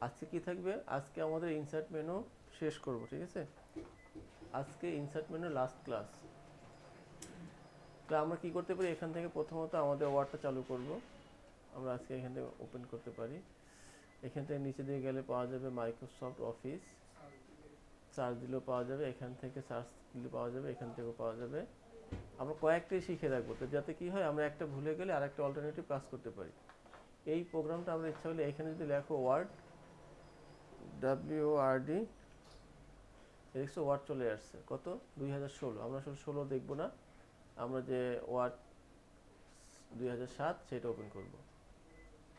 আজকে কি থাকবে, আজকে আমাদের ইনসার্ট মেনু শেষ করব, ঠিক আছে? আজকে ইনসার্ট মেনু লাস্ট ক্লাস। তাহলে আমরা কি করতে পারি, এখান থেকে প্রথমত আমাদের ওয়ার্ডটা চালু করব। আমরা আজকে এখান থেকে ওপেন করতে পারি। এখান থেকে নিচে দিয়ে গেলে পাওয়া যাবে মাইক্রোসফট অফিস, সার্চ দিলেও পাওয়া যাবে, এখান থেকে সার্চ দিলে পাওয়া যাবে, এখান থেকেও পাওয়া যাবে। আমরা কয়েকটাই শিখে রাখবো, তো যাতে কি হয় আমরা একটা ভুলে গেলে আর একটা অল্টারনেটিভ কাজ করতে পারি। এই প্রোগ্রামটা আমরা ইচ্ছা হলে এখানে যদি লেখো ওয়ার্ড, WORD, দেখছো ওয়ার্ড চলে আসছে কত, 2016। আমরা আসলে 16 দেখবো না, আমরা যে ওয়ার্ড 2007 সেটা ওপেন করব।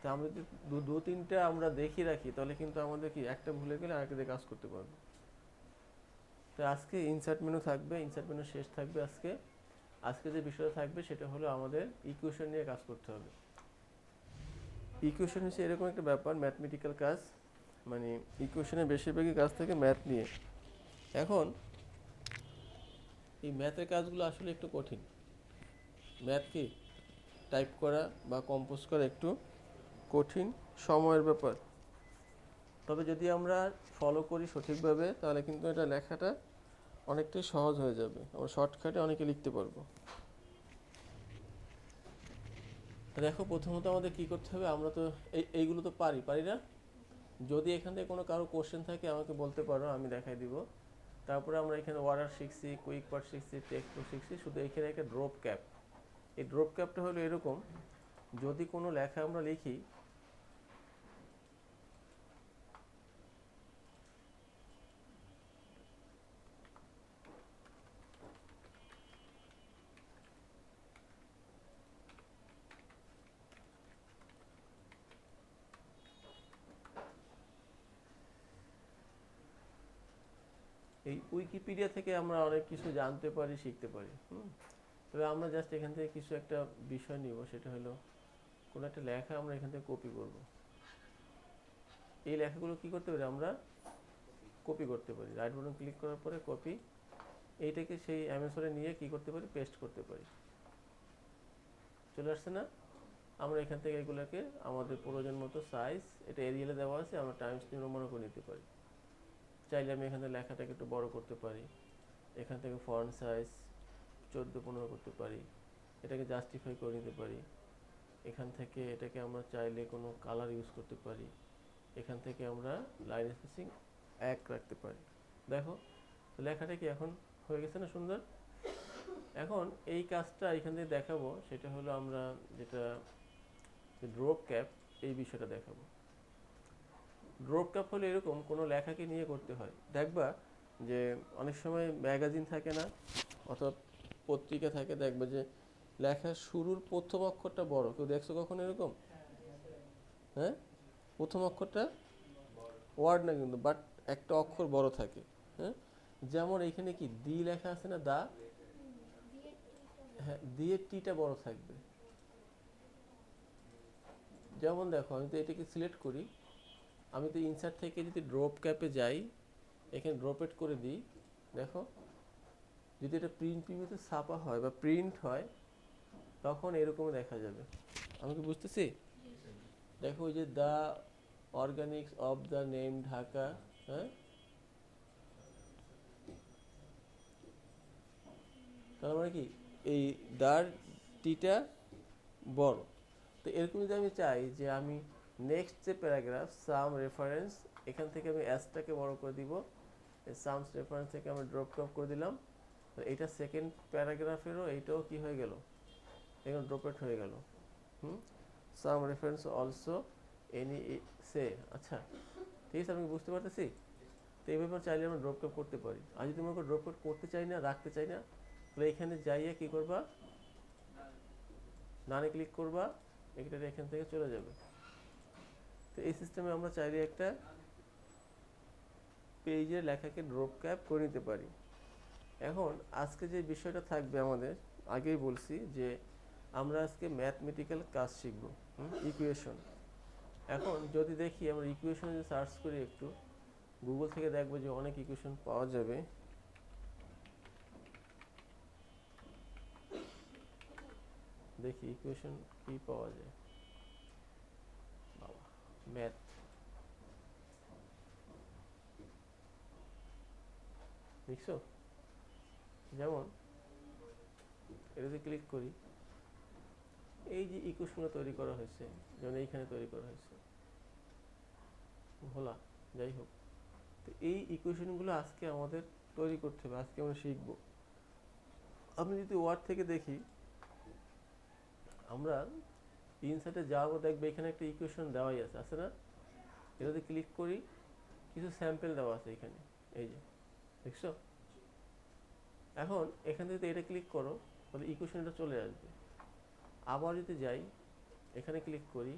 তা আমরা যদি দু তিনটা আমরা দেখি রাখি, তাহলে কিন্তু আমাদের কি একটা ভুলে গেলে আরেকটা দিয়ে কাজ করতে পারবো। তো আজকে ইনসার্ট মেনু থাকবে, ইনসার্ট মেনু শেষ থাকবে আজকে। আজকে যে বিষয়টা থাকবে সেটা হলো আমাদের ইকুয়েশন নিয়ে কাজ করতে হবে। ইকুয়েশন হচ্ছে এরকম একটা ব্যাপার, ম্যাথমেটিক্যাল কাজ, মানে ইকুয়েশনের বেশিরভাগই কাজ থাকে ম্যাথ নিয়ে। এখন এই ম্যাথের কাজগুলো আসলে একটু কঠিন। ম্যাথ কি টাইপ করা বা কম্পোজ করা একটু কঠিন সময়ের ব্যাপার। তবে যদি আমরা ফলো করি সঠিকভাবে, তাহলে কিন্তু এটা লেখাটা অনেকটাই সহজ হয়ে যাবে, আমরা শর্টকাটে অনেকে লিখতে পারবো। দেখো প্রথমত আমাদের কি করতে হবে, আমরা তো এইগুলো তো পারি না। যদি এখান থেকে কোনো কারো কোশ্চেন থাকে আমাকে বলতে পারো, আমি দেখাই দিব। তারপরে আমরা এখানে ওয়ার্ডার শিখছি, কুইক পার্ট শিখছি, টেক্সট শিখছি, শুধু এখানে একটা ড্রপ ক্যাপ। এই ড্রপ ক্যাপটা হলো এরকম, যদি কোনো লেখা আমরা লিখি, এই উইকিপিডিয়া থেকে আমরা অনেক কিছু জানতে পারি, শিখতে পারি। তবে আমরা জাস্ট এখান থেকে কিছু একটা বিষয় নিব, সেটা হলো কোনো একটা লেখা আমরা এখান থেকে কপি করব। এই লেখাগুলো কি করতে পারি, আমরা কপি করতে পারি। রাইট বাটন ক্লিক করার পরে কপি, এইটাকে সেই অ্যামাজনে নিয়ে কি করতে পারি, পেস্ট করতে পারি। চলে আসছে না? আমরা এখান থেকে এগুলোকে আমাদের প্রয়োজন মতো সাইজ, এটা এরিয়ালে দেওয়া আছে, আমরা টাইমস নিউ রোমান করে নিতে পারি। চাইলে আমি এখানে লেখাটাকে একটু বড় করতে পারি, এখান থেকে ফন্ট সাইজ 14-15 করতে পারি, এটাকে জাস্টিফাই করে নিতে পারি। এখান থেকে এটাকে আমরা চাইলে কোনো কালার ইউজ করতে পারি, এখান থেকে আমরা লাইন স্পেসিং 1 রাখতে পারি। দেখো লেখাটা কি এখন হয়ে গেছে না সুন্দর? এখন এই কাজটা এখান থেকে দেখাবো, সেটা হলো আমরা যেটা ড্রপ ক্যাপ, এই বিষয়টা দেখাবো। ড্রপ ক্যাপ হলো এরকম, কোনো লেখাকে নিয়ে করতে হয়। দেখবা যে অনেক সময় ম্যাগাজিন থাকে না, অথবা পত্রিকা থাকে, দেখবে যে লেখার শুরুর প্রথম অক্ষরটা বড়, কেউ দেখছো কখনো এরকম? হ্যাঁ, প্রথম অক্ষরটা ওয়ার্ড না কিন্তু, বাট একটা অক্ষর বড় থাকে। হ্যাঁ, যেমন এখানে কি দি লেখা আছে না, দা, হ্যাঁ দিয়ে টিটা বড় থাকবে। যেমন দেখো আমি তো এটাকে সিলেক্ট করি, আমি তো ইনসার্ট থেকে যদি ড্রপ ক্যাপে যাই, এখানে ড্রপেট করে দিই, দেখো যদি এটা প্রিন্ট প্রিভিউতে ছাপা হয় বা প্রিন্ট হয়, তখন এরকমই দেখা যাবে। আমি কি বুঝতেছি? দেখো ওই যে the organics of the name Dhaka, হ্যাঁ, তার মানে কি এই দার টিটা বড়। তো এরকম যদি আমি চাই যে আমি নেক্সট যে প্যারাগ্রাফ সাম রেফারেন্স, এখান থেকে আমি অ্যাসটাকে বড় করে দিব, সামস রেফারেন্স থেকে আমি ড্রপ ড্রপ করে দিলাম, তো এটা সেকেন্ড প্যারাগ্রাফেরও এইটাও কি হয়ে গেল, এখানে ড্রপেট হয়ে গেল। সাম রেফারেন্স অলসো এনি সে, আচ্ছা ঠিক আছে, আমি বুঝতে পারতেছি। তো এইভাবে চাইলে আমরা ড্রপ ড্রপ করতে পারি। আর যদি মনে করো ড্রপ করতে চাই না, রাখতে চাই না, তাহলে এখানে যাইয়ে কি করবা, ডানে ক্লিক করবা, এটা এখান থেকে চলে যাবে। তো এই সিস্টেমে আমরা চাইলে একটা পেজের লেখাকে ড্রপ ক্যাপ করে নিতে পারি। এখন আজকে যে বিষয়টা থাকবে আমাদের, আগেই বলছি যে আমরা আজকে ম্যাথমেটিক্যাল কাজ শিখব, ইকুয়েশন। এখন যদি দেখি আমরা ইকুয়েশন যদি সার্চ করি একটু, গুগল থেকে দেখবো যে অনেক ইকুয়েশন পাওয়া যাবে। দেখি ইকুয়েশন কি পাওয়া যায়। বাবা, ম্যাথ, দেখছো? যেমন এটাতে ক্লিক করি, এই যে ইকুয়েশনগুলো তৈরি করা হয়েছে, যেমন এইখানে তৈরি করা হয়েছে ভোলা, যাই হোক, তো এই ইকুয়েশনগুলো আজকে আমাদের তৈরি করতে হবে, আজকে আমরা শিখব। আমি যদি ওয়ার্ড থেকে দেখি, আমরা ইনসার্টে যাবো, দেখবে এখানে একটা ইকুয়েশন দেওয়াই আছে, আছে না? এটাতে ক্লিক করি, কিছু স্যাম্পল দেওয়া আছে এখানে, এই যে দেখছো? এখন এখান থেকে এটা ক্লিক করো, তাহলে ইকুয়েশনটা চলে আসবে। আবার যদি যাই, এখানে ক্লিক করি,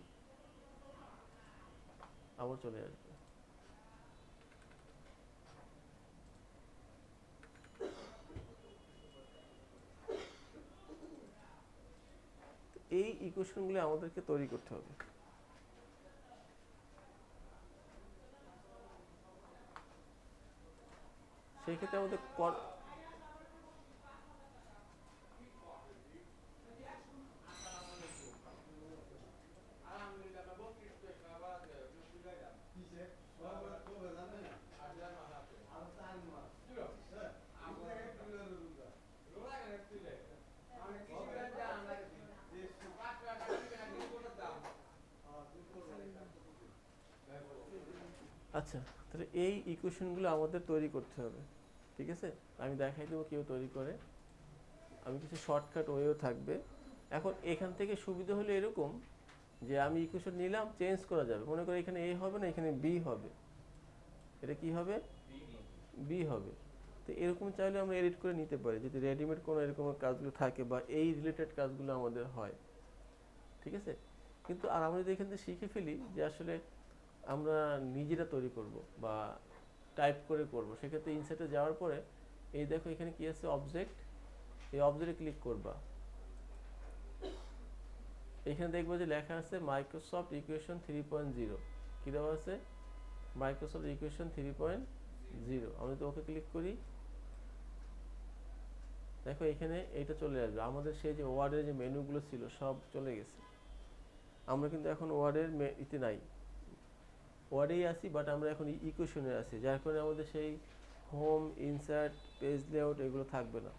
আবার চলে আসবে। এই ইকুয়েশনগুলো আমাদেরকে তৈরি করতে হবে। সেই ক্ষেত্রে আমাদের আচ্ছা, তাহলে এই ইকুয়েশনগুলো আমাদের তৈরি করতে হবে, ঠিক আছে? আমি দেখাই দেবো কেউ তৈরি করে, আমি কিছু শর্টকাট ওয়েও থাকবে। এখন এখান থেকে সুবিধা হলো এরকম যে আমি ইকুয়েশন নিলাম, চেঞ্জ করা যাবে। মনে করো এখানে এ হবে না, এখানে বি হবে, এটা কি হবে? বি হবে। তো এরকম চাইলে আমরা এডিট করে নিতে পারি, যদি রেডিমেড কোনো এরকম কাজগুলো থাকে বা এই রিলেটেড কাজগুলো আমাদের হয়, ঠিক আছে? কিন্তু আর আমরা যদি এখান থেকে শিখে ফেলি যে আসলে আমরা নিজেরা তৈরি করব বা টাইপ করে করব, সেক্ষেত্রে ইনসার্টে যাওয়ার পরে এই দেখো এখানে কি আছে, অবজেক্ট, এই অবজেক্টে ক্লিক করবা, এখানে দেখবো যে লেখা আছে মাইক্রোসফট ইকুয়েশন 3.0, কি দেওয়া আছে? Microsoft equation 3.0। আমরা যদি ওকে ক্লিক করি, দেখো এখানে এইটা চলে আসবে, আমাদের সেই যে ওয়ার্ডের যে মেনুগুলো ছিল সব চলে গেছে। আমরা কিন্তু এখন ওয়ার্ডের ইতে নাই, ওয়ার্ডেই আছি, বাট আমরা এখন ইকুয়েশনে আছি, যার কারণে আমাদের সেই হোম, ইনসার্ট, পেজ লেআউট এগুলো থাকবে না।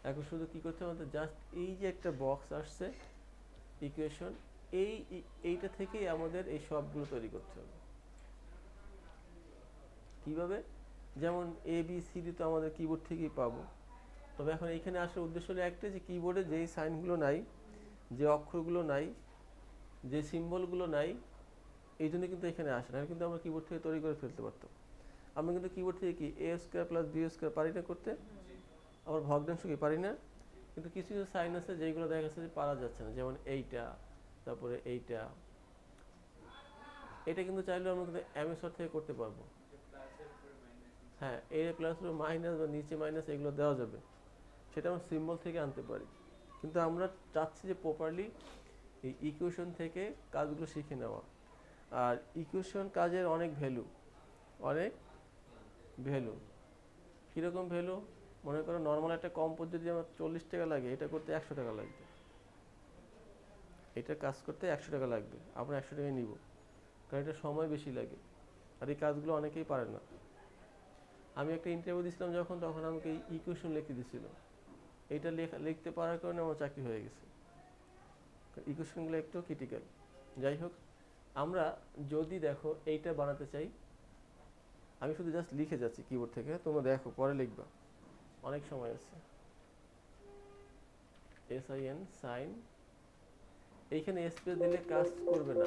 এখন শুধু কি করতে হবে, আমাদের জাস্ট এই যে একটা বক্স আসছে ইকুয়েশন, এইটা থেকেই আমাদের এই সবগুলো তৈরি করতে হবে। কিভাবে? যেমন এ বি সি ডি তো আমাদের কিবোর্ড থেকেই পাবো, তবে এখন এইখানে আসার উদ্দেশ্য হলো একটা, যে কিবোর্ডে যেই সাইনগুলো নাই, যে অক্ষরগুলো নাই, যে সিম্বলগুলো নাই, এই জন্য কিন্তু এখানে আসে না, কিন্তু আমরা কিবোর্ড থেকে তৈরি করে ফেলতে পারতাম। আমরা কিন্তু কিবোর্ড থেকে কি এ স্কোয়ার প্লাস বি স্কোয়ার পারি না করতে, আবার ভগ্নাংশ কি পারি না? কিন্তু কিছু কিছু সাইন আছে যেগুলো দেখা যাচ্ছে যে পারা যাচ্ছে না, যেমন এইটা, তারপরে এইটা, এটা কিন্তু চাইলেও আমরা কিন্তু এমএস ওয়ার্ড থেকে করতে পারবো। হ্যাঁ, এ প্লাস মাইনাস বা নিচে মাইনাস এগুলো দেওয়া যাবে, সেটা আমরা সিম্বল থেকে আনতে পারি। কিন্তু আমরা চাচ্ছি যে প্রপারলি এই ইকুয়েশন থেকে কাজগুলো শিখে নেওয়া। আর ইকুয়েশন কাজের অনেক ভ্যালু, অনেক ভ্যালু। কীরকম ভ্যালু? মনে করো নর্মাল একটা কম্পোজ যদি আমার 40 টাকা লাগে, এটা করতে 100 টাকা লাগবে, এটা কাজ করতে 100 টাকা লাগবে, আমরা 100 টাকায় নিব, কারণ এটা সময় বেশি লাগে, আর এই কাজগুলো অনেকেই পারে না। আমি একটা ইন্টারভিউ দিয়েছিলাম যখন, তখন আমাকে ইকুয়েশন লিখতে দিয়েছিল, এইটা লিখতে পারার কারণে আমার চাকরি হয়ে গেছে। ইকুয়েশনগুলো একটু ক্রিটিক্যাল। যাই হোক, আমরা যদি দেখো এইটা বানাতে চাই, আমি শুধু জাস্ট লিখে যাচ্ছি কিবোর্ড থেকে, তোমরা দেখো পরে লিখবা, অনেক সময় আছে। SIN সাইন, এইখানে স্পেস দিলে কাজ করবে না,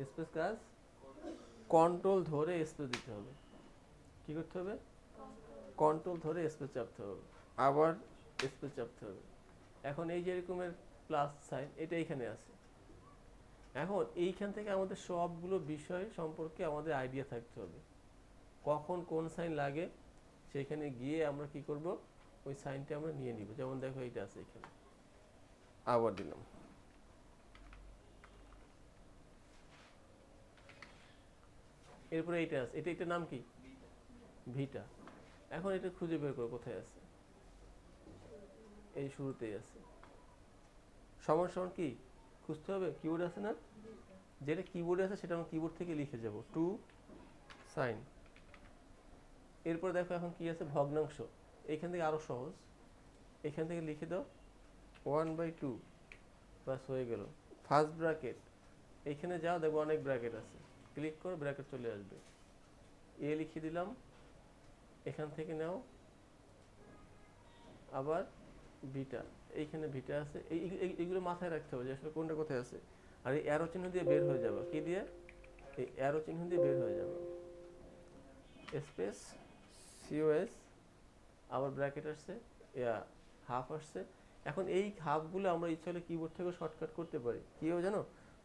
স্পেস কাজ, কন্ট্রোল ধরে স্পেস দিতে হবে। কি করতে হবে? কন্ট্রোল ধরে স্পেস চাপতে হবে, আবার স্পেস চাপতে হবে। এখন এই যে এরকমের প্লাস সাইন, এটা এইখানে আছে। এখন এইখান থেকে আমাদের সবগুলো বিষয় সম্পর্কে আমাদের আইডিয়া থাকতে হবে, কখন কোন সাইন লাগে, সেখানে গিয়ে আমরা কি করব, ওই সাইনটা আমরা নিয়ে নিব। যেমন দেখো এইটা আছে এখানে, আবার দিলাম, এরপরে এইটা আছে, এটার নাম কি? ভিটা। এখন এটা খুঁজে বের করো কোথায় আছে, এই শুরুতেই আছে। সমান সমান কি খুঁজতে হবে? কিবোর্ড আছে না, যেটা কিবোর্ডে আছে সেটা আমরা কিবোর্ড থেকে লিখে যাব, টু সাইন। এরপর দেখো এখন কি আছে, ভগ্নাংশ। এইখান থেকে আরো সহজ, এখান থেকে লিখে দাও 1/2, বাস হয়ে গেল। ফার্স্ট ব্র্যাকেট, এইখানে যাও দেখবো অনেক ব্র্যাকেট আছে, ক্লিক করো ব্র্যাকেট চলে আসবে, এ লিখে দিলাম। এখান থেকে নাও আবার বিটা, এইখানে বিটা আছে, এইগুলো মাথায় রাখতে হবে যে আসলে কোনটা কোথায় আছে। আর এই অ্যারো চিহ্ন দিয়ে বের হয়ে যাবে, কি দিয়ে, এই অ্যারো চিহ্ন দিয়ে বের হয়ে যাবে, স্পেস সিওএস, আবার ব্র্যাকেট আসছে, হাফ আসছে। এখন এই হাফগুলো আমরা ইচ্ছা হলে কিবোর্ড থেকে শর্টকাট করতে পারি, কি হবে জানো,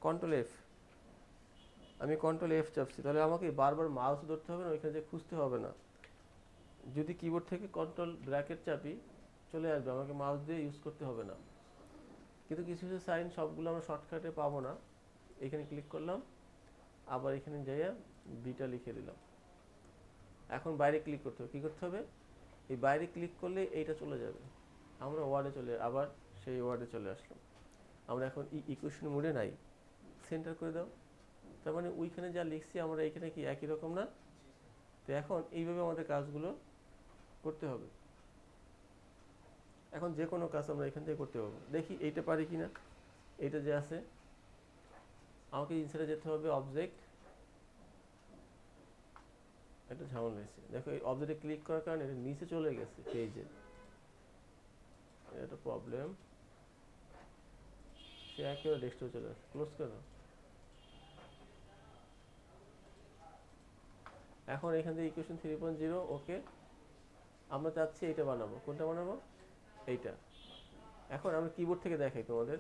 কন্ট্রোল এফ। আমি কন্ট্রোল এফ চাপছি, তাহলে আমাকে বারবার মাউস ধরতে হবে না, ওইখানে যে খুঁজতে হবে না। যদি কিবোর্ড থেকে কন্ট্রোল ব্র্যাকেট চাপি চলে আসবে, আমাকে মাউস দিয়ে ইউজ করতে হবে না। কিন্তু কিছু কিছু সাইন সবগুলো আমরা শর্টকাটে পাবো না। এখানে ক্লিক করলাম, আবার এখানে যাইয়া বিটা লিখে দিলাম। এখন বাইরে ক্লিক করতে হবে, কী করতে হবে, এই বাইরে ক্লিক করলে এইটা চলে যাবে, আমরা ওয়ার্ডে চলে, আবার সেই ওয়ার্ডে চলে আসলাম। আমরা এখন ইকুয়েশন মোডে নাই, সেন্টার করে দাও। তার মানে ওইখানে যা লিখছি আমরা এইখানে কি একই রকম না? তো এখন এইভাবে আমাদের কাজগুলো করতে হবে। এখন যে কোনো কাজ আমরা এখান থেকে করতে পারবো। দেখি এইটা পারি কিনা। এইটা যে আছে, আমাকে ইনসার্টে যেতে হবে, অবজেক্ট, একটা ঝামেলা হয়েছে। দেখো এই অবজেক্টে ক্লিক করার কারণে এটা নিচে চলে গেছে পেজে, এটা প্রবলেম। সে একেবারে ডেস্কটপে চলে আসে, ক্লোজ করে দাও। এখন এখান থেকে ইকুয়েশন 3.0, ওকে। আমরা চাচ্ছি এইটা বানাবো, কোনটা বানাবো, এইটা। এখন আমরা কিবোর্ড থেকে দেখাই তোমাদের,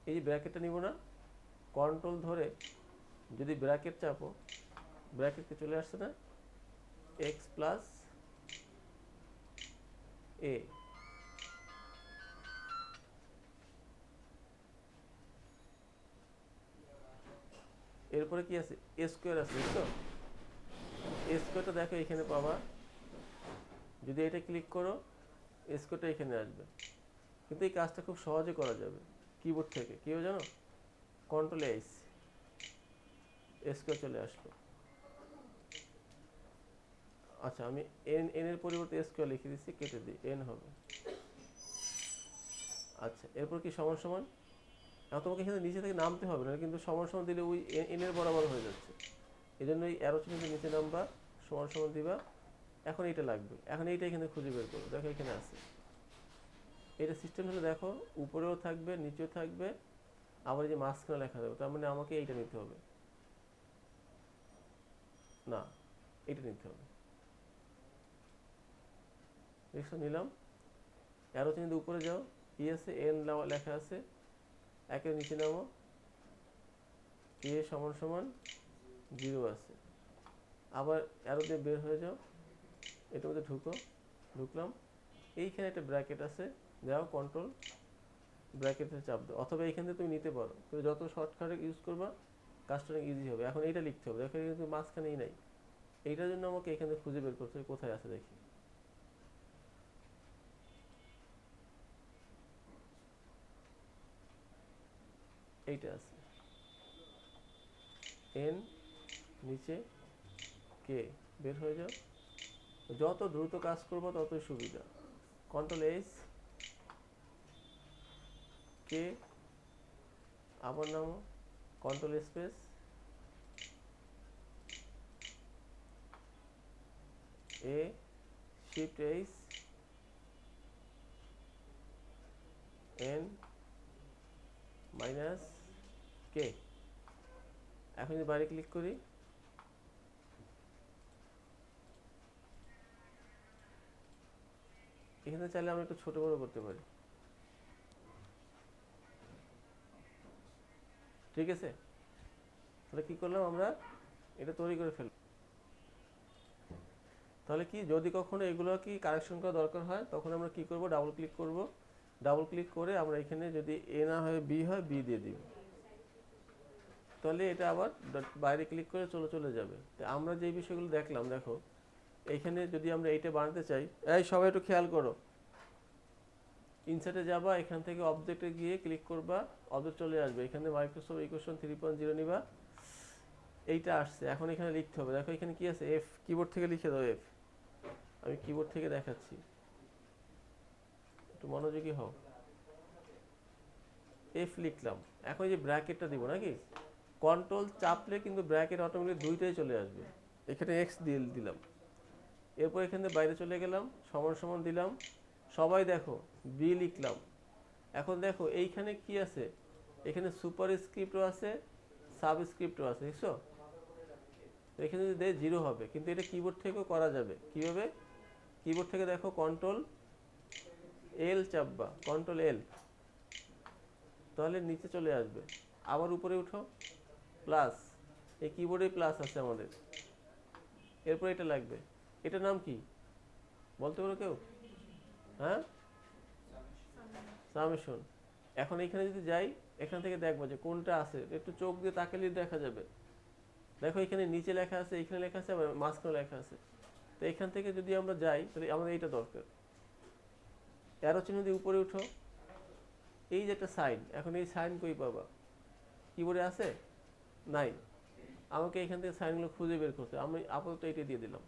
এই যে ব্র্যাকেটটা নিব না, কন্ট্রোল ধরে যদি ব্র্যাকেট চাপো, ব্র্যাকেটকে চলে আসছে না, এক্স প্লাস এ, এরপরে কি আছে, এ স্কোয়ার আছে, বুঝছো? এ স্কোয়ারটা দেখো এখানে পাবা, যদি এটা ক্লিক করো এ স্কোয়ারটা এখানে আসবে। কিন্তু এই কাজটা খুব সহজে করা যাবে কিবোর্ড থেকে, কি হবে জানো, কন্ট্রোল এস, এ স্কোয়ার চলে আসলো। আচ্ছা আমি এন এর পরিবর্তে এ স্কোয়ার লিখে দিচ্ছি, কেটে দিই, এন হবে। আচ্ছা এরপর কি সমান সমান, এখন তোমাকে এখানে নিচে থেকে নামতে হবে না, কিন্তু সমান সমান দিলে ওই এন এর বরাবর হয়ে যাচ্ছে। এই জন্য এই অ্যারো চিহ্ন নিচে নামবা, সমান সমান দিবা। এখন এইটা লাগবে, এখন এইটা এখানে খুঁজে বের করো, দেখো এখানে আছে। এটা সিস্টেম হলে দেখো উপরেও থাকবে, নিচেও থাকবে, আবার এই যে মাঝখানে লেখা যাবে, তার মানে আমাকে এইটা নিতে হবে না, এইটা নিতে হবে। দেখছো নিলাম, অ্যারো চিহ্ন উপরে যাও, কি আছে, এন লেখা আছে, একের নিচে নামো, কে সমান সমান 0 আছে। আবার অ্যারো দিয়ে বের হয়ে যাও, এটার মধ্যে ঢুকো, ঢুকলাম। এইখানে একটা ব্র্যাকেট আছে, দাও কন্ট্রোল ব্র্যাকেটে চাপ দাও, অথবা এইখান থেকে তুমি নিতে পারো, তুমি যত শর্টকাট ইউজ করবা কাজটা অনেক ইজি হবে। এখন এইটা লিখতে হবে, দেখো কিন্তু মাঝখানেই নাই, এইটার জন্য আমাকে এখানে খুঁজে বের করতে হবে কোথায় আছে, দেখি এইটা আছে, এন নিচে কে, বের হয়ে যাও। যত দ্রুত কাজ করবো ততই সুবিধা। কন্ট্রোল এস, কে, আবার নামো, কন্ট্রোল স্পেস এ, শিফট এইচ, এন মাইনাস কে। এখন যদি বাইরে ক্লিক করি, এখানে চাইলে আমরা একটু ছোট বড় করতে পারি, ঠিক আছে? তাহলে কি করলাম আমরা, এটা তৈরি করে ফেললাম। তাহলে কি যদি কখনো এগুলো কি কারেকশন করা দরকার হয়, তখন আমরা কি করব, ডাবল ক্লিক করব, ডাবল ক্লিক করে আমরা এখানে যদি এ না হয় বি হয়, বি দিয়ে দিব, তাহলে এটা আবার বাইরে ক্লিক করে চলে যাবে। তো আমরা যে বিষয়গুলো দেখলাম, দেখো এইখানে যদি আমরা এইটা বানাতে চাই, এই সবাই একটু খেয়াল করো, ইনসার্টে যাবা, এখান থেকে অবজেক্টে গিয়ে ক্লিক করবা, অবজেক্ট চলে আসবে, এখানে মাইক্রোসফট ইকুয়েশন 3.0 নিবা, এইটা আসছে, এখন এখানে লিখতে হবে। দেখো এখানে কি আছে, এফ, কিবোর্ড থেকে লিখে দাও এফ। আমি কিবোর্ড থেকে দেখাচ্ছি, একটু মনোযোগী হও। এফ লিখলাম, এখন এই যে ব্র্যাকেটটা দিব নাকি, কন্ট্রোল চাপলে কিন্তু ব্র্যাকেট অটোমেটিক দুইটাই চলে আসবে। এখানে এক্স দিয়ে দিলাম, এরপর এখান থেকে বাইরে চলে গেলাম, সমান সমান দিলাম, সবাই দেখো বি লিখলাম। এখন দেখো এইখানে কি আছে, এখানে সুপার স্ক্রিপ্টও আছে, সাবস্ক্রিপ্টও আছে, দেখছো? তো এখানে যদি দেয় 0 হবে, কিন্তু এটা কিবোর্ড থেকেও করা যাবে। কিভাবে? কিবোর্ড থেকে দেখো কন্ট্রোল এল চাপবা, কন্ট্রোল এল, তাহলে নিচে চলে আসবে। আবার উপরে উঠো, প্লাস, এই কিবোর্ডে প্লাস আছে আমাদের। এরপর এটা লাগবে, এটার নাম কি বলতে পারো কেউ? হ্যাঁ, সামেশন। এখন এখানে যদি যাই, এখান থেকে দেখবো যে কোনটা আছে, একটু চোখ দিয়ে তাকালে দেখা যাবে। দেখো এখানে নিচে লেখা আছে, এখানে লেখা আছে, আবার মাঝখানে লেখা আছে। তো এখান থেকে যদি আমরা যাই, তাহলে আমাদের এইটা দরকার। অ্যারো চিহ্ন দিয়ে উপরে উঠো, এই যে একটা সাইন, এখন এই সাইন কই পাবা? কিবোর্ডে আছে? নাই। আমাকে এখান থেকে সাইনগুলো খুঁজে বের করতে, আমি আপাতত এটা দিয়ে দিলাম।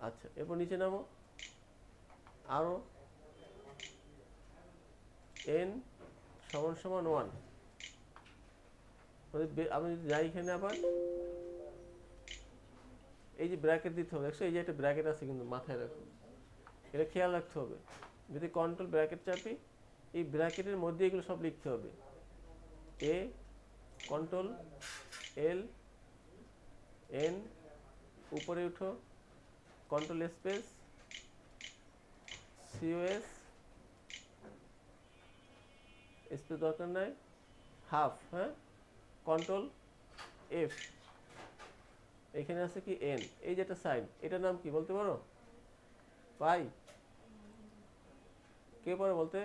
আচ্ছা, এরপর নিচে নামো, আরো এন সমান সমান 1। আমি যদি যাই এখানে, আবার এই যে ব্র্যাকেট দিতে হবে, দেখছো এই যে একটা ব্র্যাকেট আছে, কিন্তু মাথায় রাখো, এটা খেয়াল রাখতে হবে। যদি কন্ট্রোল ব্র্যাকেট চাপি, এই ব্র্যাকেটের মধ্যে এগুলো সব লিখতে হবে। এ, কন্ট্রোল এল, এন, উপরে উঠো, কন্ট্রোল স্পেস, সিওএস, স্পেস দরকার নাই, হাফ, হ্যাঁ, কন্ট্রোল এফ, এখানে আছে কি এন, এই যে একটা সাইন, এটার নাম কি বলতে পারো? পাই, কে পারো বলতে?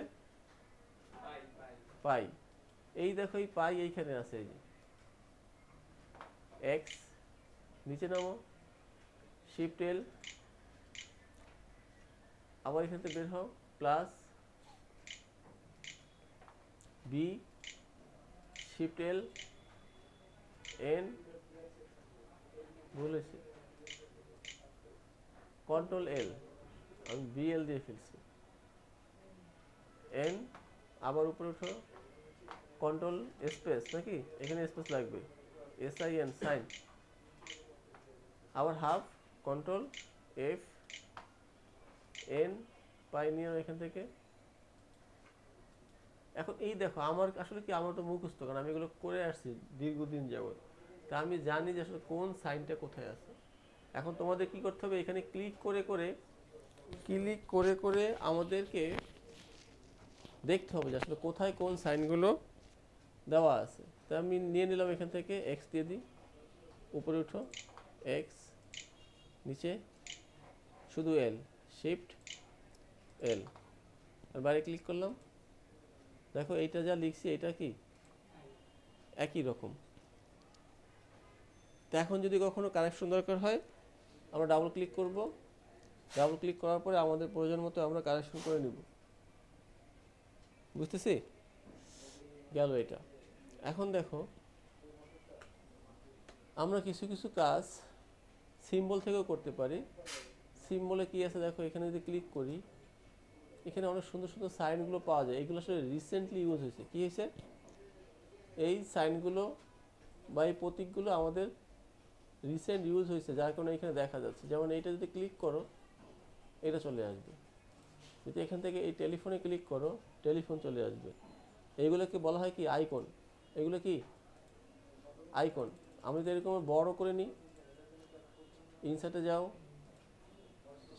পাই। এই দেখো এই পাই এইখানে আছে, এই যে এক্স, নিচে নামো, শিফট এল, আবার এখান থেকে বের হও, প্লাস বি, শিফট এল, এন, বলেছি কন্ট্রোল এল, আমি বিএল দিয়ে ফেলছি, এন, আবার উপরে উঠো, কন্ট্রোল স্পেস, নাকি এখানে স্পেস লাগবে, SIN, সাইন, আবার হাফ, কন্ট্রোল এফ, এন, পাই নিয়ে এখান থেকে। এখন এই দেখো আমার আসলে কি, আমার তো মুখস্থ, কারণ আমি এগুলো করে আসছি দীর্ঘদিন যাবত, তা আমি জানি যে আসলে কোন সাইনটা কোথায় আছে। এখন তোমাদের কি করতে হবে, এখানে ক্লিক করে করে আমাদেরকে দেখতে হবে যে আসলে কোথায় কোন সাইনগুলো দেওয়া আছে। তা আমি নিয়ে নিলাম, এখান থেকে এক্স দিয়ে দিই, উপরে উঠো, এক্স, নিচে শুধু এল, শিফট এল, আর বাইরে ক্লিক করলাম। দেখো এইটা যা লিখছি এটা কি একই রকম। তো এখন যদি কখনো কারেকশন দরকার হয়, আমরা ডাবল ক্লিক করব, ডাবল ক্লিক করার পরে আমাদের প্রয়োজন মতো আমরা কারেকশন করে নিব। বুঝতেছি? গেল এটা। এখন দেখো আমরা কিছু কিছু কাজ সিম্বল থেকেও করতে পারি। সিম্বলে কি আছে দেখো, এখানে যদি ক্লিক করি, এখানে অনেক সুন্দর সুন্দর সাইনগুলো পাওয়া যায়। এগুলো আসলে রিসেন্টলি ইউজ হয়েছে। কি হয়েছে? এই সাইনগুলো বা এই প্রতীকগুলো আমাদের রিসেন্ট ইউজ হয়েছে, যার কারণে এখানে দেখা যাচ্ছে। যেমন এইটা যদি ক্লিক করো, এটা চলে আসবে। যদি এখান থেকে এই টেলিফোনে ক্লিক করো, টেলিফোন চলে আসবে। এইগুলোকে বলা হয় কি আইকন। এগুলো কি আইকন। আমি তো এরকম বড় করে নিই, ইনসার্টে যাও,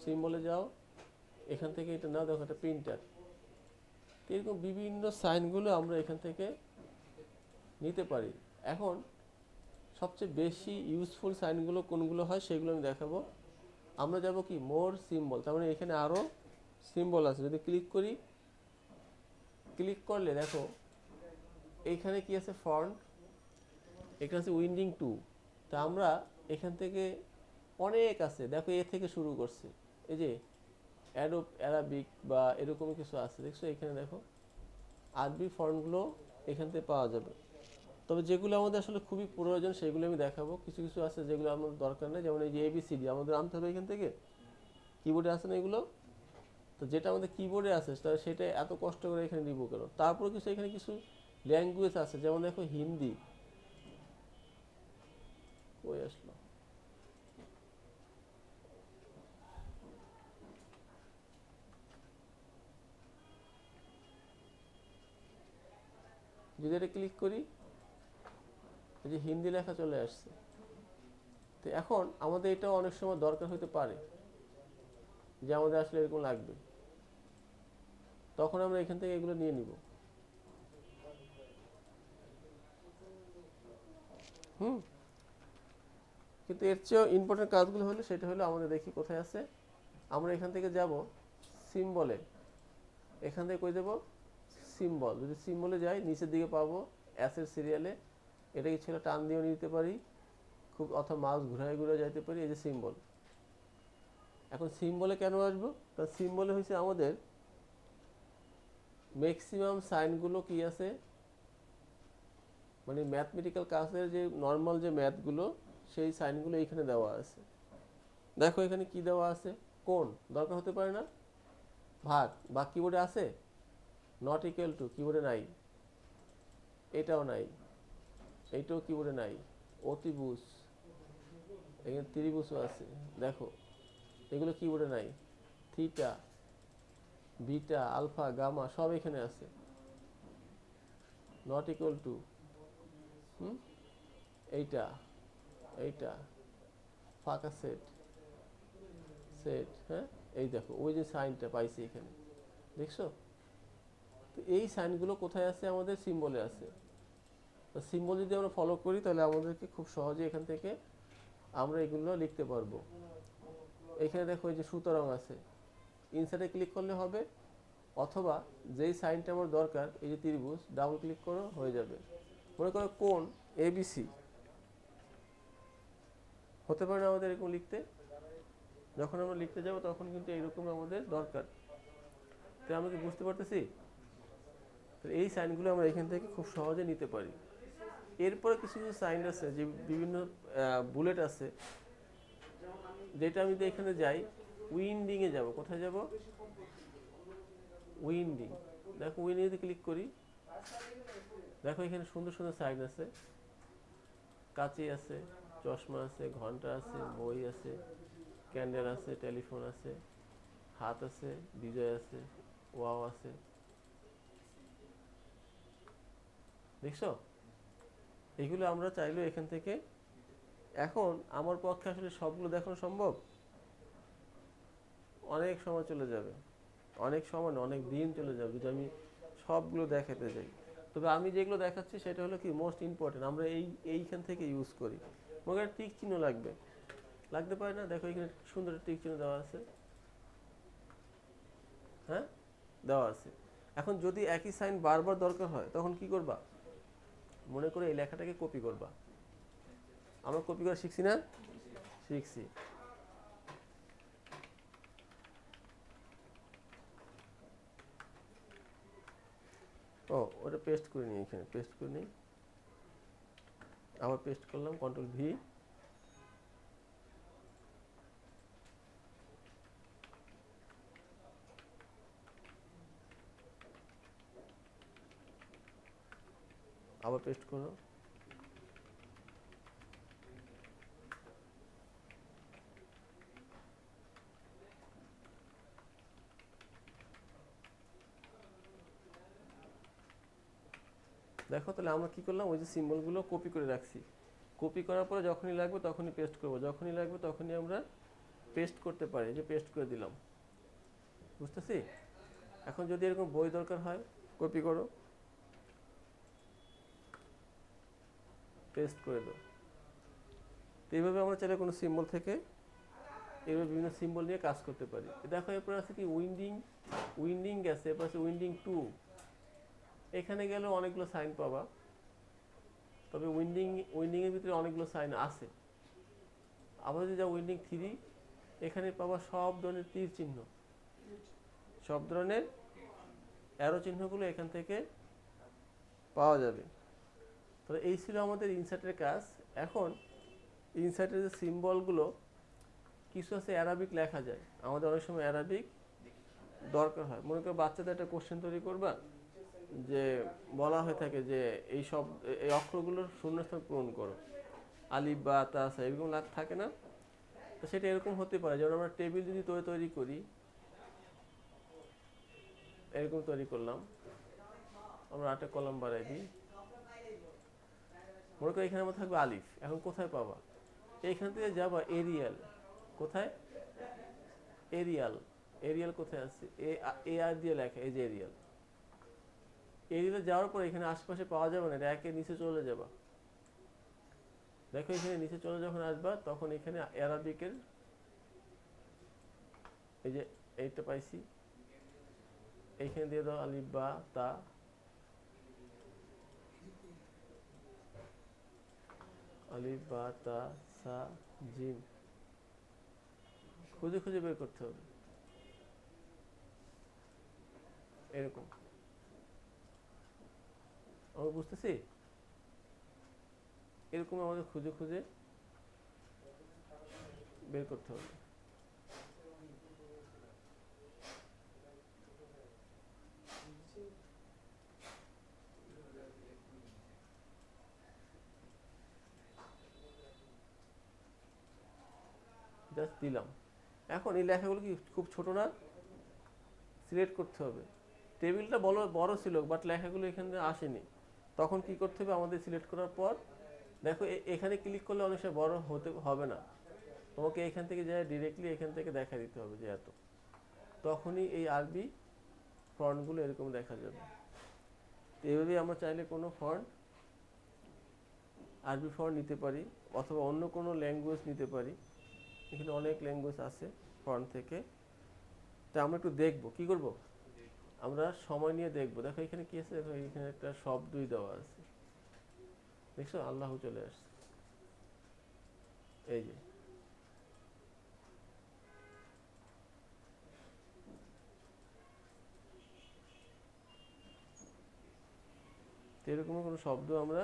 সিম্বলে যাও, এখান থেকে এটা নাও, দেখো একটা প্রিন্টার। এরকম বিভিন্ন সাইনগুলো আমরা এখান থেকে নিতে পারি। এখন সবচেয়ে বেশি ইউজফুল সাইনগুলো কোনগুলো হয় সেগুলো আমি দেখাবো। আমরা যাব কি মোর সিম্বল, তার মানে এখানে আরও সিম্বল আছে। যদি ক্লিক করি, ক্লিক করলে দেখো এইখানে কি আছে, ফন্ট, এখানে আছে উইন্ডিং 2। তা আমরা এখান থেকে অনেক আছে, দেখো এ থেকে শুরু করছে, এই যে অ্যাডোব অ্যারাবিক বা এরকমই কিছু আছে, দেখছো এখানে দেখো আরবি ফন্টগুলো এখান থেকে পাওয়া যাবে। তবে যেগুলো আমাদের আসলে খুবই প্রয়োজন সেগুলো আমি দেখাবো, কিছু কিছু আছে যেগুলো আমাদের দরকার নেই, যেমন এই যে ABCD আমাদের আনতে হবে এখান থেকে, কিবোর্ডে আছে না এগুলো, তো যেটা আমাদের কিবোর্ডে আছে সেটা এত কষ্ট করে এখানে নিব কেন। তারপরে কিছু এখানে কিছু ল্যাঙ্গুয়েজ আছে, যেমন দেখো হিন্দি, ওই আসলো, যদি এটা ক্লিক করি এই যে হিন্দি লেখা চলে আসছে। তো এখন আমাদের এটাও অনেক সময় দরকার হতে পারে যে আমাদের আসলে এরকম লাগবে, তখন আমরা এখান থেকে এগুলো নিয়ে নিব। হুম, কিন্তু এর চেয়েও ইম্পর্টেন্ট কাজগুলো হলো সেটা হলো আমাদের, দেখি কোথায় আছে, আমরা এখান থেকে যাব সিম্বলে, এখান থেকে কই দেব সিম্বল, যদি সিম্বলে যাই নিচের দিকে পাবো অ্যাসের সিরিয়ালে, এটাকে ছেলে টান দিয়েও নিতে পারি খুব, অথবা মাউস ঘুরায় ঘুরে যাইতে পারি, এই যে সিম্বল। এখন সিম্বলে কেন আসবো, কারণ সিম্বলে হয়েছে আমাদের ম্যাক্সিমাম সাইনগুলো কি আছে, মানে ম্যাথমেটিক্যাল কাজের যে নর্মাল যে ম্যাথগুলো সেই সাইনগুলো এইখানে দেওয়া আছে। দেখো এখানে কি দেওয়া আছে, কোণ দরকার হতে পারে না, ভাগ বা কিবোর্ডে আছে, নট ইকুয়াল টু কিবোর্ডে নাই, এটাও নাই, এইটাও কিবোর্ডে নাই, অতিভুজ, এখানে ত্রিভুজও আছে, দেখো এগুলো কিবোর্ডে নাই, থিটা, বিটা, আলফা, গামা সব এখানে আছে, নট ইকুয়াল টু, এইটা এইটা ফাঁকা সেট সেট, হ্যাঁ এই দেখো ওই যে সাইনটা পাইছি এখানে, দেখছো। তো এই সাইনগুলো কোথায় আছে, আমাদের সিম্বলে আছে। তো সিম্বল যদি আমরা ফলো করি তাহলে আমাদেরকে খুব সহজে এখান থেকে আমরা এগুলো লিখতে পারবো। এখানে দেখো এই যে সুতরাং আছে, ইনসার্টে ক্লিক করলে হবে, অথবা যেই সাইনটা আমার দরকার এই যে ত্রিভুজ, ডাবল ক্লিক করো হয়ে যাবে। মনে করো কোণ ABC, হতে পারে না আমাদের এরকম লিখতে, যখন আমরা লিখতে যাব তখন কিন্তু এইরকম আমাদের দরকার। তো আমরা কি বুঝতে পারতেছি, এই সাইনগুলো আমরা এখান থেকে খুব সহজে নিতে পারি। এরপরে কিছু কিছু সাইন আছে যে বিভিন্ন বুলেট আছে, যেটা আমি এখানে যাই উইন্ডিংয়ে যাব, কোথায় যাব, উইন্ডিং, দেখো উইন্ডিংয়ে ক্লিক করি, দেখো এখানে সুন্দর সুন্দর সাইন আছে, কাঁচি আছে, চশমা আছে, ঘন্টা আছে, বই আছে, ক্যান্ডেল আছে, টেলিফোন আছে, হাত আছে, বিজয় আছে, ওয়াও আছে, দেখছো। এগুলো আমরা চাইলেও এখান থেকে, এখন আমার পক্ষে আসলে সবগুলো দেখানো সম্ভব, অনেক সময় চলে যাবে, অনেক সময় না অনেক দিন চলে যাবে যদি আমি সবগুলো দেখাতে যাই। তবে আমি যেগুলো দেখাচ্ছি সেটা হলো কি মোস্ট ইম্পর্টেন্ট, আমরা এইখান থেকে ইউজ করি। মনে করেন টিক চিহ্ন লাগবে, লাগতে পারে না, দেখো এখানে সুন্দর টিক চিহ্ন দেওয়া আছে, হ্যাঁ দেওয়া আছে। এখন যদি একই সাইন বারবার দরকার হয় তখন কি করবা, মনে করে এই লেখাটাকে কপি করবা, আমরা কপি করা শিখছি না, শিখছি। ও ওটা পেস্ট করে নিই, এখানে পেস্ট করে নিই, আবার পেস্ট করলাম, কন্ট্রোল V, আবার পেস্ট করো, দেখো তাহলে আমরা কি করলাম, ওই যে সিম্বলগুলো কপি করে রাখছি, কপি করার পরে যখনই লাগবে তখনই পেস্ট করব, যখনই লাগবে তখনই আমরা পেস্ট করতে পারি, যে পেস্ট করে দিলাম, বুঝতেছি। এখন যদি এরকম বই দরকার হয় কপি করো, পেস্ট করে দাও। তো এইভাবে আমরা চাইলে কোনো সিম্বল থেকে এইভাবে বিভিন্ন সিম্বল নিয়ে কাজ করতে পারি। দেখো এরপর আছে কি উইন্ডিং, উইন্ডিং গেছে, এরপর আছে উইন্ডিং 2, এখানে গেলেও অনেকগুলো সাইন পাবা, তবে উইন্ডিংয়ের ভিতরে অনেকগুলো সাইন আছে। আবার যদি যা উইন্ডিং 3, এখানে পাবা সব ধরনের তীর চিহ্ন, সব ধরনের অ্যারো চিহ্নগুলো এখান থেকে পাওয়া যাবে। তাহলে এই ছিল আমাদের ইনসার্টের কাজ। এখন ইনসার্টের যে সিম্বলগুলো কিছু আছে অ্যারাবিক লেখা যায়, আমাদের অনেক সময় অ্যারাবিক দরকার হয়। মনে করো বাচ্চাদের একটা কোশ্চেন তৈরি করবা, যে বলা হয়ে থাকে যে এই সব এই অক্ষরগুলোর শূন্যস্থান পূরণ করো, আলিফ বা তা সা এরকম থাকে না? তো সেটা এরকম হতে পারে, যেমন আমরা টেবিল যদি তৈরি করি, এরকম তৈরি করলাম, আমরা 8 কলাম বাড়াই দিই, মনে করো এখানে আমার থাকবে আলিফ। এখন কোথায় পাবা? এইখান থেকে যাবা এরিয়াল। কোথায়? এরিয়াল। এরিয়াল কোথায় আছে? এ আর দিয়ে লেখা, এই যে এরিয়াল। এরিয়ালে যাওয়ার পর এখানে আশেপাশে পাওয়া যাবে না, র্যাকের নিচে চলে যাবা। দেখো এখানে নিচে চলে যখন আসবা, তখন এখানে অ্যারাবিকের এই যে এইটা পাইছি, এইখানে দিয়ে দাও আলিফ বা তা, আলিফ বা তা সা জিম, খুঁজে খুঁজে বের করতে হবে এরকম। আমরা বুঝতেছি? এরকম আমাদের খুঁজে খুঁজে বের করতে হবে। জাস্ট দিলাম। এখন এই লেখাগুলো কি খুব ছোট না? সিলেক্ট করতে হবে। টেবিলটা বড় ছিল, বাট লেখাগুলো এখানে আসেনি, তখন কি করতে হবে আমাদের? সিলেক্ট করার পর দেখো এখানে ক্লিক করলে অনেক সময় বড় হবে না, তোমাকে এখান থেকে যাই ডিরেক্টলি এখান থেকে দেখা দিতে হবে যে এত, তখনই এই আরবি ফন্টগুলো এরকম দেখা যাবে। এইভাবে আমরা চাইলে কোনো ফন্ট, আরবি ফন্ট নিতে পারি, অথবা অন্য কোনো ল্যাঙ্গুয়েজ নিতে পারি। এখানে অনেক ল্যাঙ্গুয়েজ আছে ফন্ট থেকে। তা আমরা একটু দেখবো, কি করব? আমরা সময় নিয়ে দেখবো। দেখো এখানে কি আছে, দেখো এখানে একটা শব্দই দেওয়া আছে, দেখছো আল্লাহ চলে আসছে, এই যে। এরকম কোনো শব্দ আমরা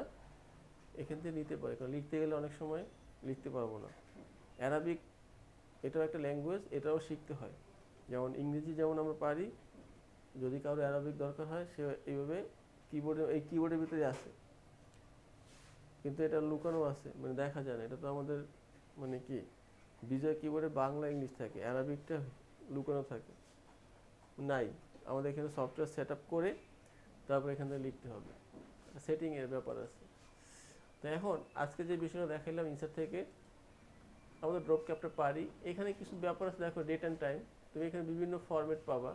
এখান থেকে নিতে পারি, কারণ লিখতে গেলে অনেক সময় লিখতে পারবো না। অ্যারাবিক এটাও একটা ল্যাঙ্গুয়েজ, এটাও শিখতে হয়। যেমন ইংরেজি যেমন আমরা পারি, যদি কারো অ্যারাবিক দরকার হয় সে এইভাবে এই কিবোর্ডের ভিতরে আছে, কিন্তু এটা লুকানো আছে, মানে দেখা যায় না। এটা তো আমাদের মানে কি বিজয় কিবোর্ডে বাংলা ইংলিশ থাকে, অ্যারাবিকটা লুকানো থাকে নাই। আমাদের এখানে সফটওয়্যার সেট আপ করে তারপর এখান থেকে লিখতে হবে, সেটিং এর ব্যাপার আছে। তো এখন আজকে যে বিষয়টা দেখাইলাম ইনসার্ট থেকে, আমাদের ড্রপ ক্যাপটা পারি। এখানে কিছু ব্যাপার আছে, দেখো ডেট অ্যান্ড টাইম, তুমি এখানে বিভিন্ন ফরম্যাট পাবা।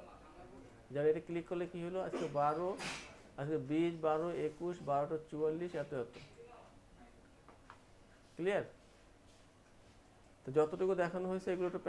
যেমন এটা ক্লিক করলে কি হলো, আজকে 12, আজকে 20, 12, 21, 12টা 44, এত এত। ক্লিয়ার? তো যতটুকু দেখানো হয়েছে এগুলো একটু